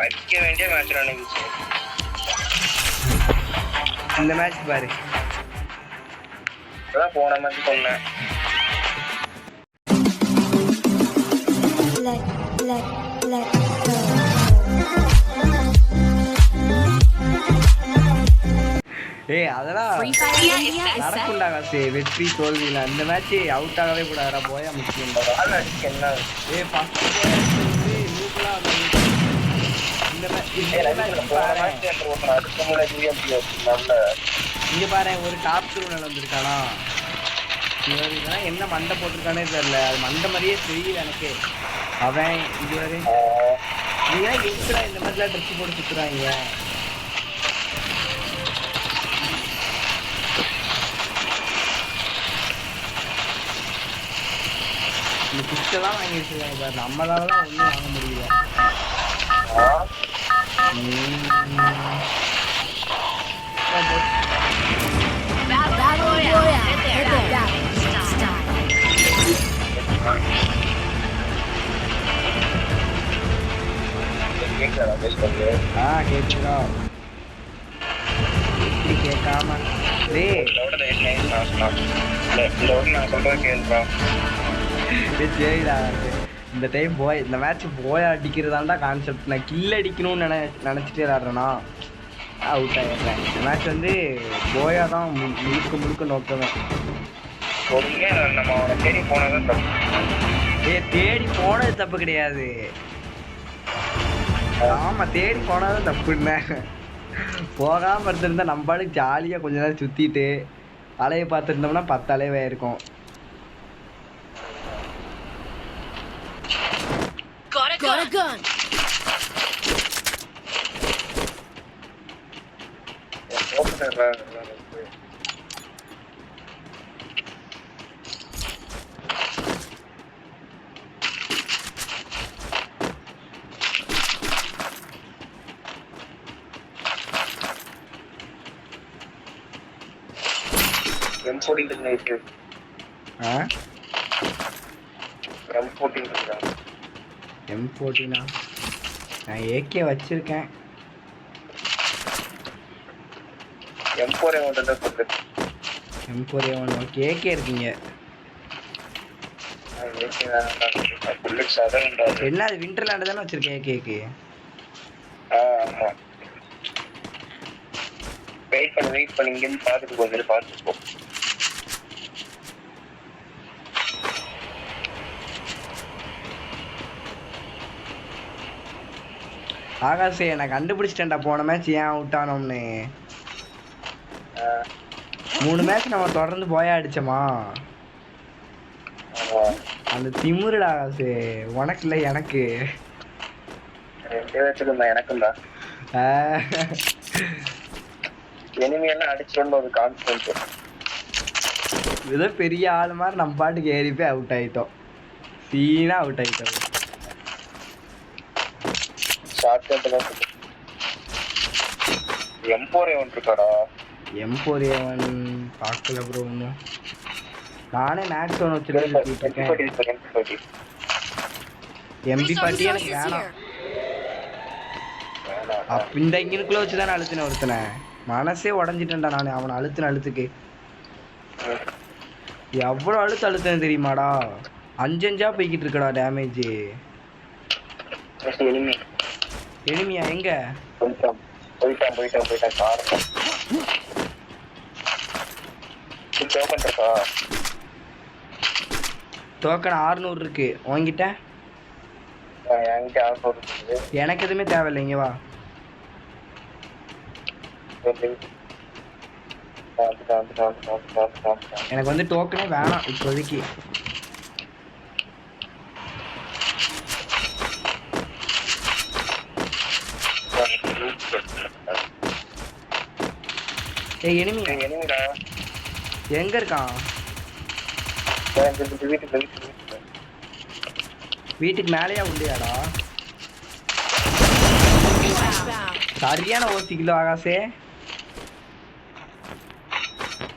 அடிக்க வேண்டிய மேட்ச் நடந்துச்சு. இந்த மேட்ச் பாரு, போன மேட்ச் சொன்னேன். ஏய் அதெல்லாம் நடக்கும்டா காசு. வெற்றி தோல்வியில் அந்த மேட்ச் அவுட் ஆகவே கூடாதுடா. போயா முக்கியம். என்ன ஏய் ஃபர்ஸ்ட் வந்து நியூஸ்லாம் இந்த இங்க பாரு, ஒரு டாப் டூ நடந்திருக்கானா. இதெல்லாம் என்ன மண்டை போட்டிருக்கானே தெரியல. அது மண்டை மாதிரியே தெரியல எனக்கு. அவன் இது வரை நீங்க எதுக்குடா இந்த மாதிரிலாம் ட்ரெஸ் போட்டு சுத்துறாங்க? இந்த கிட்டெல்லாம் வாங்கி வச்சிருக்காங்க பாரு. நம்மளாலலாம் ஒன்றும் வாங்க முடியல. கேட்குதா? கேட்காம சரிடா. இந்த டைம் போய் இந்த மேட்ச் போய் அடிக்கிறதாண்டா கான்செப்ட். நான் கில் அடிக்கணும்னு நினச்சிட்டே விளாட்றேன்னா அவுட் ஆகிடுறேன். இந்த மேட்ச் வந்து போயா தான் முழுக்க நோக்குவேன். தேடி போனது தப்பு கிடையாது. ஆமா, தேடி போனதும் தப்புன்னு. போகாம இருந்திருந்தா நம்மளுக்கு ஜாலியா கொஞ்ச நேரம் சுத்திட்டு அலையை பார்த்துருந்தோம்னா 10 அலைவே இருக்கும். M14 நான் ஏகே வச்சிருக்கேன். M4A1 okay. ஏகே இருக்கீங்க என்ன? அது விண்டர்லேண்ட் தானே வச்சிருக்கேன் ஏகேக்கு. வெயிட் பண்ணி இங்கிருந்து பார்த்துட்டு போ. ஆகாஷ் நான் கண்டுபிடிச்சிட்டேன்டா போன மேட்ச் ஏன் அவுட் ஆனோம்னு. 3 மேட்ச் நம்ம தொடர்ந்து போயா அடிச்சோமா. அந்த திமுருடா ஆகாஷ், உனக்கு இல்லை எனக்கு. எனக்கும்டா எனிமையெல்லாம் அடிச்சிடணும் ஒரு கான்ஃபிடன்ஸ். ஏதோ பெரிய ஆள் மாதிரி நம்ம பாட்டுக்கு ஏறி போய் அவுட் ஆகிட்டோம். சீனா அவுட் ஆகிட்டோம். M4A1 இருக்காடா. M4A1 பார்க்கல ப்ரோ. இன்னும் நானே மேக்ஸ் ஒன்று வச்சுருக்கேன். MP40 எனக்கு வேணாம். அப்போ இந்த இங்கனுக்குள்ளே வச்சு தானே அழுத்தின ஒருத்தனை. மனசே உடஞ்சிட்டேன்டா நான் அவனை அழுத்துக்கு. எவ்வளோ அழுத்தம் தெரியுமாடா? 5 போய்கிட்டு இருக்கடா டேமேஜ். எனிமியா எங்க? போயிட்டான் கார். டோக்கன் 600 இருக்கு வாங்கிட்ட. எனக்கு எதுவுமே தேவையில்லை. இங்க வா. எனக்கு வந்து டோக்கனே வேணாம் இப்போதைக்கு. எனிமிடா எங்க இருக்கான்? வீட்டுக்கு மேலேயா உள்ளியாடா? சரியான ஓசிக்கலோ ஆகாசே.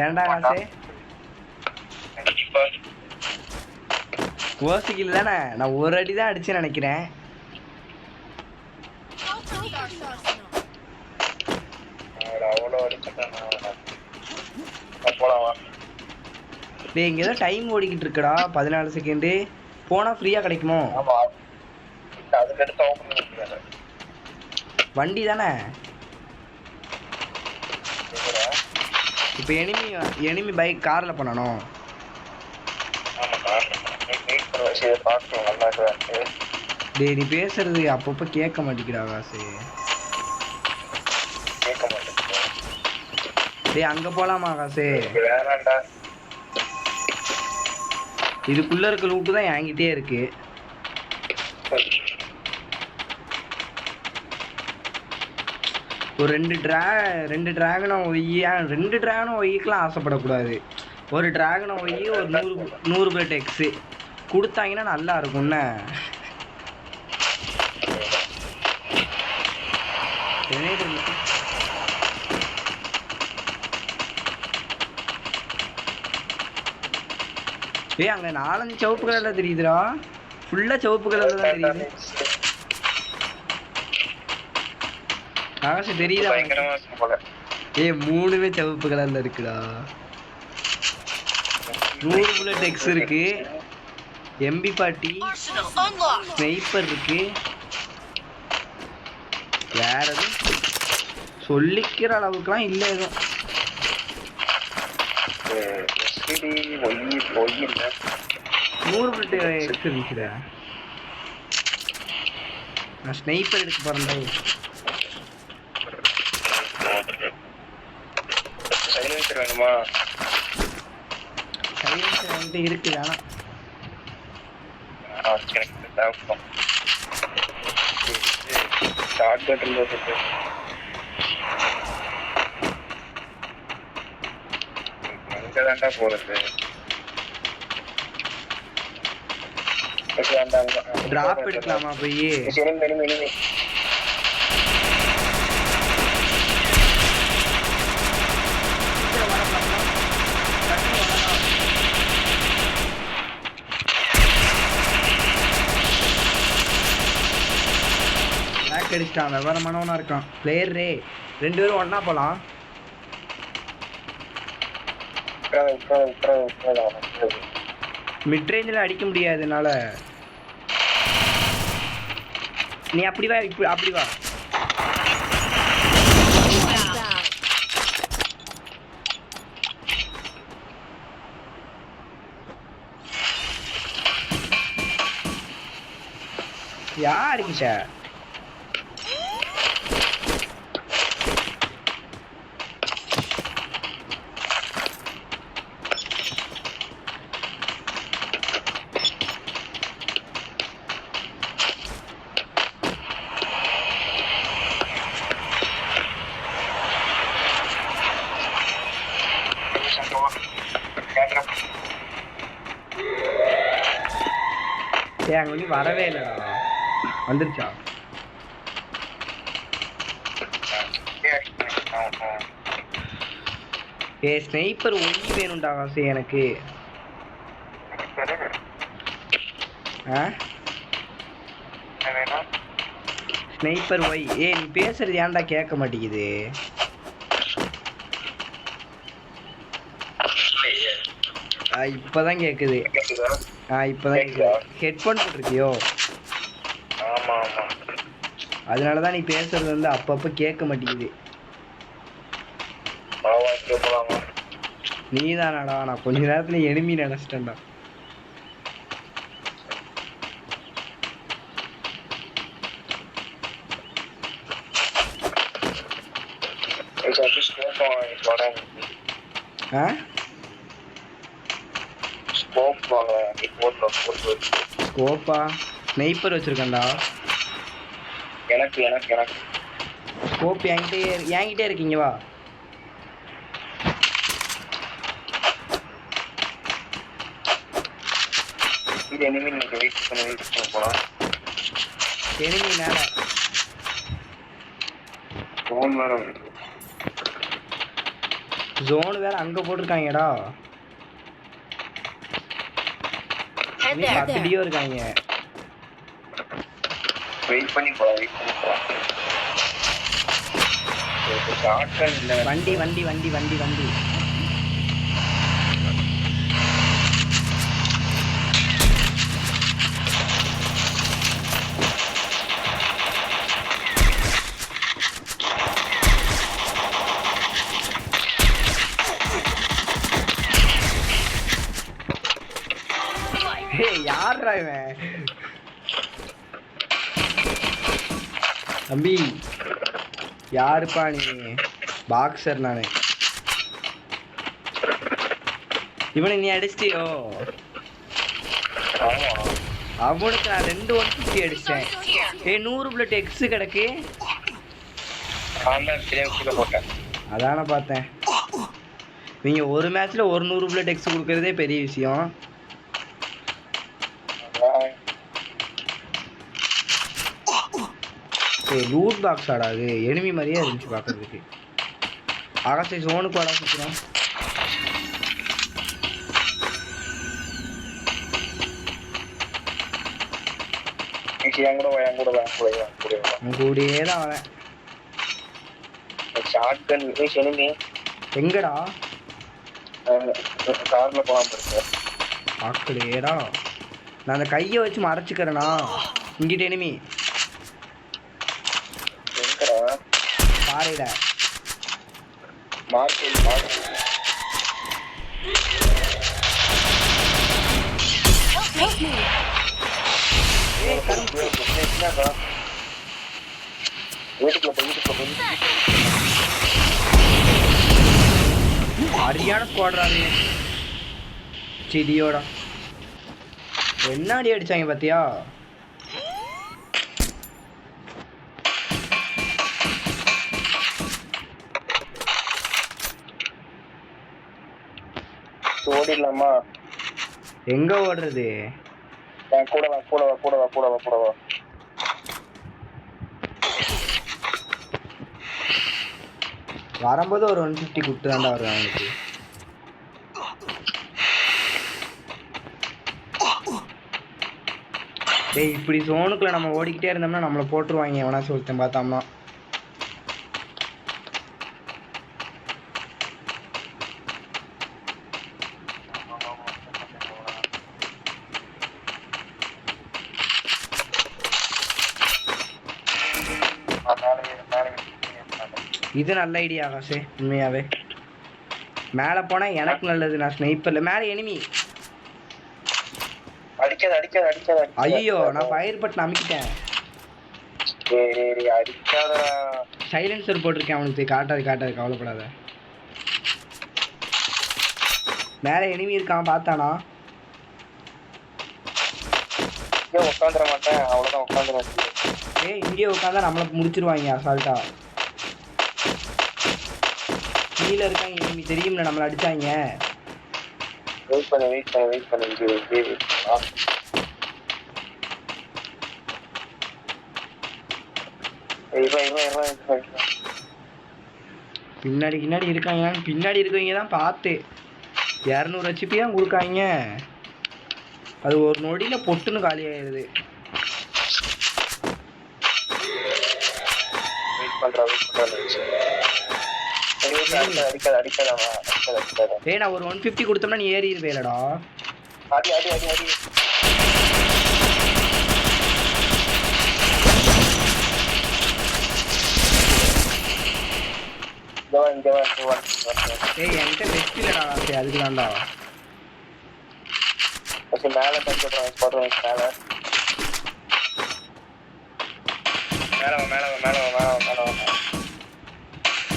ஏன்டா ஆகாசே ஓசிக்கல தானே? நான் ஒரு அடி தான் அடிச்சு நினைக்கிறேன். அவ்வளோ அடிச்சுட்டேன் போலாமா? டேய் இங்க ஏதோ டைம் ஓடிக்கிட்டு இருக்குடா 14 செகண்ட். போனா ஃப்ரீயா கிடைக்குமோ? ஆமா, அதுக்கு அடுத்து ஓப்பன் பண்ணிருக்காரு. வண்டி தானே இப்போ எனிமி பைக் கார்ல பண்ணணும். ஆமா, காரணம் பார்க்கணும் நல்லா இருக்கு. டேய் நீ பேசுறது அப்பப்போ கேட்க மாட்டேங்கிறா காசு. கேட்க மாட்டேங்குது. டேய் அங்க போலாமா காசு? வேணாண்டா. இதுக்குள்ள இருக்க லூட்டு தான் என்கிட்டே இருக்கு. ஒரு ரெண்டு டிராகனும் ஒய்யெல்லாம் ஆசைப்படக்கூடாது. ஒரு டிராகனை ஒய்யி ஒரு 100 பிளட் எக்ஸு கொடுத்தாங்கன்னா நல்லா இருக்கும்ண்ணே. ஏய் அங்க 4-5 சிவப்பு கலர்ல தெரியுதுடா. ஃபுல்லா சிவப்பு கலர்ல தான் தெரியுது. ஆகாஷ் தெரியுதா? பயங்கரமா இருக்கும் போல. ஏய் 3மே சிவப்பு கலர்ல இருக்குடா. 100 புல்லட் எக்ஸ் இருக்கு, MP40 ஸ்னைப்பர் இருக்கு. வேற எதுவும் சொல்லிக்கிற அளவுக்குலாம் இல்லை எதுவும். 100 புல்லட் எக்ஸ் இருந்துச்சுடா. நான் ஸ்னைப்பர் எடுக்க போறேன். சைலன்சர் வேணுமா? சைலன்சர் வந்து இருக்கு வேணாம். ஷார்ட் கட் இருந்தது. எங்க தாண்டா போறது? டிராப் எடுக்கலாமா போய்? அடிச்சிட்டான். விவரமானவனா இருக்கான் பிளேயர் ரே. 2 பேரும் ஒண்ணா போலாம். மிட் ரேஞ்சில் அடிக்க முடியாதுனால நீ அப்படி வா, அப்படி வா. யாருக்கிட்ட அங்க வந்து வரவே இல்லடா. வந்துருச்சா? ஏ ஸ்னைப்பர் ஒய் வேணும்டா காசு எனக்கு. Sniper Y. ஏ நீ பேசுறது ஏன்டா கேட்க மாட்டேங்குது? இப்பதான் கேக்குது. இப்பதான் கேக்குது. ஹெட்போன் போட்டிருக்கியோ? ஆமா ஆமா, அதனாலதான் நீ பேசுறது வந்து அப்பப்ப கேட்க மாட்டேங்குது. நீ தானடா? நான் கொஞ்ச நேரத்துல எனிமி நினைச்சிட்டேன்டா. ஸ்கோப்பா? ஸ்னைப்பர் வச்சிருக்கேன்டா. எனக்கு ஸ்கோப் என்கிட்டே இருக்கீங்க. வா இது எனிமி. நீங்க வெயிட் பண்ணி போலாம். எனிமி மேல ஜோன் வேற. ஜோன் வேற அங்க போட்டிருக்காங்கடா. 10 டியோ இருக்காங்க. வெயிட் பண்ணி போலாம். ஷார்ட்கன் இல்ல வண்டி வண்டி வண்டி வண்டி வண்டி யாரா இவன் தம்பி யாருப்பா நீ பாக்ஸர் நானு இவனை நீ அடிச்சிட்டியோ அவனுக்கு நான் 2 150 அடிச்சேன் 100 புல்லட் எக்ஸ் கிடக்கு போட்டேன் அதான பார்த்தேன் நீங்க ஒரு மேட்ச்ல 100 புல்லட் எக்ஸ் கொடுக்கறதே பெரிய விஷயம் லூட் பாக்ஸ் ஆடாது எனிமி மாதிரியே இருந்துச்சு பார்க்கறதுக்கு ஆகாசை ஜோனுக்கு வாடா சுற்றுறோம் கூடயே தான் வரேன் எங்கடா கார்ல போகாம இருக்கு பார்க்கலையேடா நான் அந்த கையை வச்சு மறைச்சிக்கிறேனா இங்கிட்ட எனிமி பாறைடா மார்க்கெட் சரியான ஸ்குவாட்ரானே சிடியோட என்ன அடி அடிச்சாங்க பாத்தியா ஓடிடலாமா எங்க ஓடுறது கூட வா கூட வா கூட வா கூட வா கூட வா வரும்போது ஒரு 150 குட்டு தாண்டா வருவேன் அவனுக்கு டேய் இப்படி சோனுக்குள்ள நம்ம ஓடிக்கிட்டே இருந்தோம்னா நம்மளை போட்டுருவாங்க எவனா சொல்லிட்டேன் பார்த்தாம்னா இது நல்ல ஐடியா ஆகாஷே உண்மையாவே மேலே போனால் எனக்கு நல்லது நான் ஸ்னைப்பரில் மேலே எனிமி அடிக்காத அடிக்காத அடிக்காத ஐயோ நான் ஃபயர் பட்டன் அமைக்கிட்டேன் அடிக்காத சைலன்சர் போட்டிருக்கேன் அவனுக்கு காட்டாது காட்டாது கவலைப்படாத மேலே எனிமி இருக்கான் பார்த்தானா உட்காந்துட மாட்டேன் அவ்வளோதான் உட்காந்துருவேன் இங்கேயே உட்காந்தா நம்மளை முடிச்சிருவாங்க அசால்ட்டா கீழே இருக்காங்க எனிமி தெரியும்ல நம்மளை அடிச்சாங்க வெயிட் பண்ணு வெயிட் பண்ணு வெயிட் பண்ணு பின்னாடி பின்னாடி இருக்காங்க பின்னாடி இருக்கவங்க தான் பார்த்து 200 HP தான் கொடுக்காங்க அது ஒரு நொடியில பொட்டுன்னு காலி ஆயிடுது ஏய் நான் ஒரு 150 கொடுத்தோம்னா நீ ஏறிடுவேலடா அடி அடி அடி அடி ஏய் என்கிட்ட வெஸ்ட் இல்லடா சரி அதுக்கு தான்டா மேலே போடுறேன் மேலே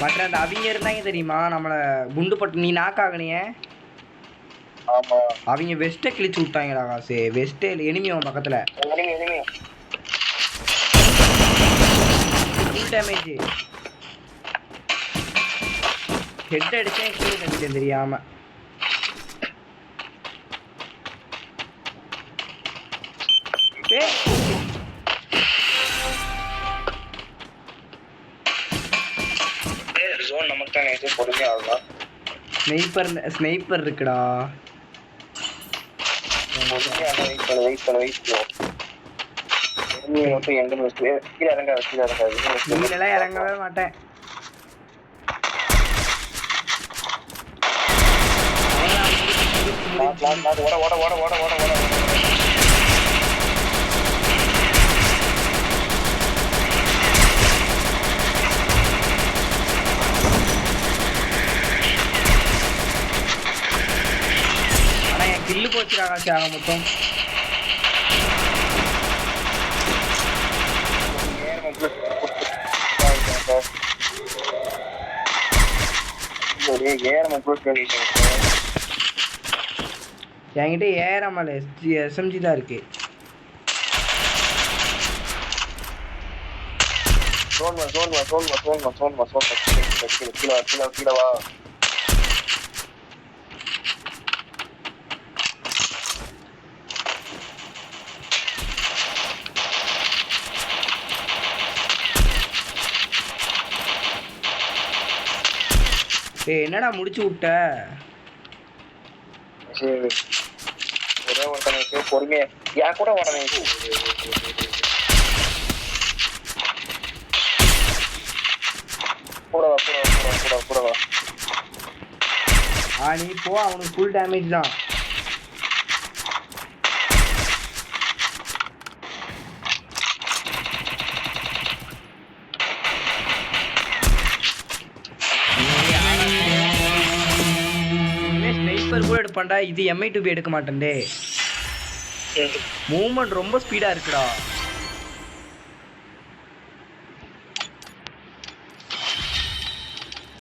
மற்ற அந்த அவங்க இருந்தாங்க தெரியுமா நம்மளை குண்டு போட்டு நீ நாக்காகனியே அவங்க வெஸ்ட்டை கிழிச்சு விட்டாங்கடா காசு வெஸ்ட்டே எனிமி அவன் பக்கத்தில் ஃபுல் டேமேஜ் ஹெட் அடிச்சேன் கீழே கட்டிட்டேன் தெரியாம ஸ்னைப்பர் இருக்குடா கீழெல்லாம் இறங்கவே மாட்டேன் ஓட ஓட ஓட ஓட ஓட ஓட ஆனா என் கில்லு போச்சுடாங்க சாக மொத்தம். என்கிட்ட ஏறாமல எஸ்எம்ஜி தான் இருக்கு. கீழே வா. என்னடா முடிச்சு விட்ட? ஒரே ஒருத்தனை பொறுமையா யா கூட உடனே கூட வா. நீ போ, அவனுக்கு ஃபுல் டேமேஜ் தான். ஸ்னைப்பர் கூட எடுப்பான்டா, இது MI2B எடுக்க மாட்டேன்டே. மூவ்மெண்ட் ரொம்ப ஸ்பீடா இருக்குடா.